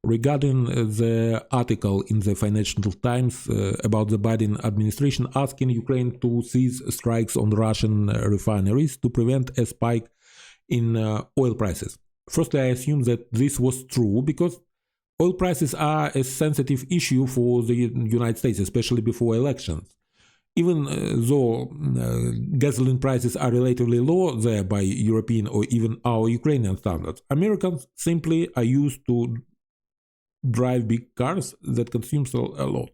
regarding the article in the Financial Times about the Biden administration asking Ukraine to cease strikes on Russian refineries to prevent a spike in oil prices. Firstly, I assume that this was true because oil prices are a sensitive issue for the United States, especially before elections. Even though gasoline prices are relatively low there by European or even our Ukrainian standards, Americans simply are used to drive big cars that consumes a lot.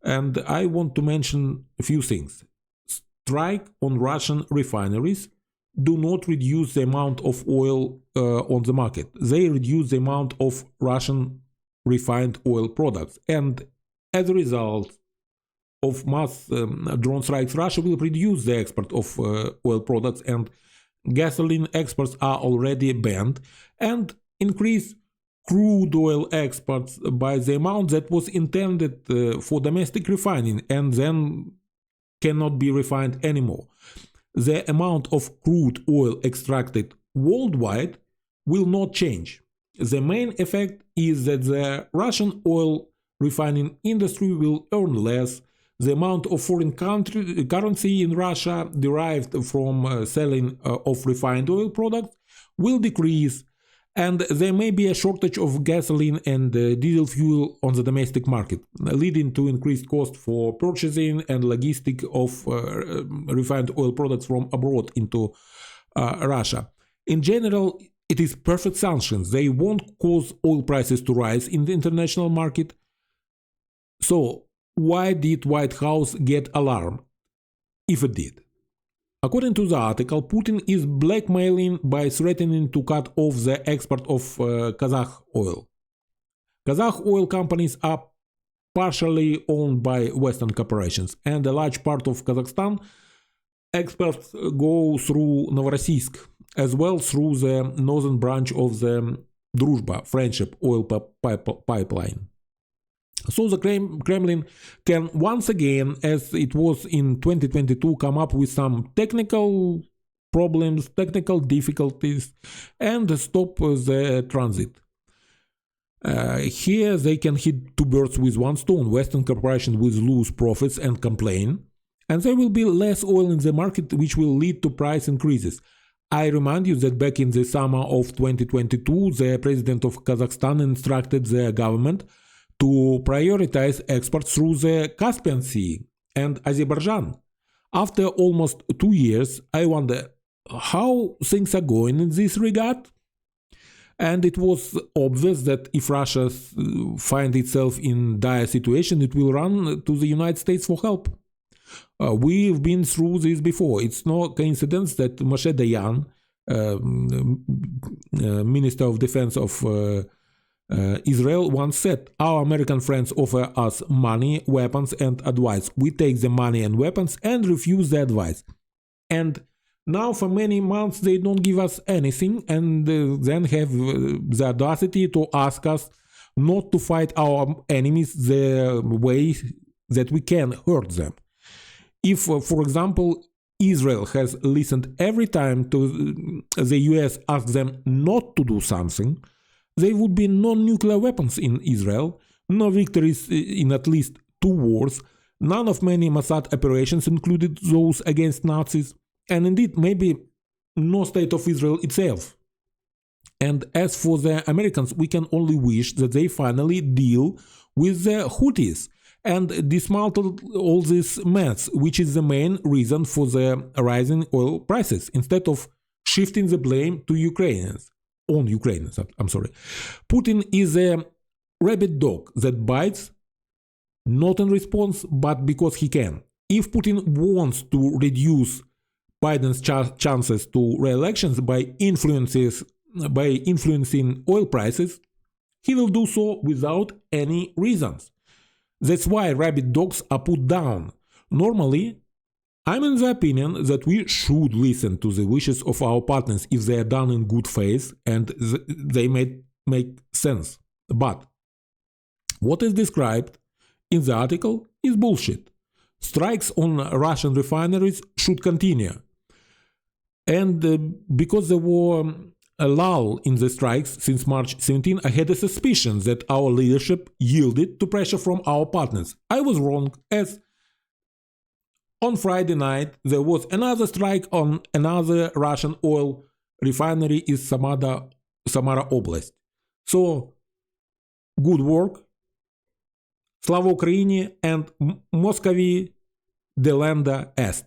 And I want to mention a few things. Strike on Russian refineries do not reduce the amount of oil on the market. They reduce the amount of Russian refined oil products. And as a result of mass drone strikes, Russia will reduce the export of oil products, and gasoline exports are already banned, and increase crude oil exports by the amount that was intended for domestic refining and then cannot be refined anymore. The amount of crude oil extracted worldwide will not change. The main effect is that the Russian oil refining industry will earn less. The amount of foreign currency in Russia derived from selling of refined oil products will decrease, and there may be a shortage of gasoline and diesel fuel on the domestic market, leading to increased cost for purchasing and logistics of refined oil products from abroad into Russia. In general, it is perfect sanctions. They won't cause oil prices to rise in the international market. So, why did White House get alarmed, if it did? According to the article, Putin is blackmailing by threatening to cut off the export of Kazakh oil. Kazakh oil companies are partially owned by Western corporations, and a large part of Kazakhstan exports go through Novorossiysk, as well through the northern branch of the Druzhba friendship oil pipeline. So the Kremlin can once again, as it was in 2022, come up with some technical problems, technical difficulties, and stop the transit. Here they can hit two birds with one stone. Western corporations will lose profits and complain, and there will be less oil in the market, which will lead to price increases. I remind you that back in the summer of 2022, the president of Kazakhstan instructed the government to prioritize exports through the Caspian Sea and Azerbaijan. After almost 2 years, I wonder how things are going in this regard. And it was obvious that if Russia finds itself in dire situation, it will run to the United States for help. We've been through this before. It's no coincidence that Moshe Dayan, Minister of Defense of Israel, once said, "Our American friends offer us money, weapons, and advice. We take the money and weapons and refuse the advice." And now for many months they don't give us anything, and then have the audacity to ask us not to fight our enemies the way that we can hurt them. If, for example, Israel has listened every time to the US ask them not to do something, there would be no nuclear weapons in Israel, no victories in at least 2 wars, none of many Mossad operations, included those against Nazis, and indeed maybe no state of Israel itself. And as for the Americans, we can only wish that they finally deal with the Houthis and dismantle all this mess, which is the main reason for the rising oil prices, instead of shifting the blame to Ukrainians. On Ukrainians, I'm sorry. Putin is a rabid dog that bites, not in response, but because he can. If Putin wants to reduce Biden's chances to re-elections by influencing oil prices, he will do so without any reasons. That's why rabid dogs are put down. Normally, I'm in the opinion that we should listen to the wishes of our partners if they are done in good faith and they may make sense. But what is described in the article is bullshit. Strikes on Russian refineries should continue. And because the war a lull in the strikes since March 17, I had a suspicion that our leadership yielded to pressure from our partners. I was wrong, as on Friday night there was another strike on another Russian oil refinery in Samara Oblast. So, good work. Slava Ukraini and Moscovy delenda est.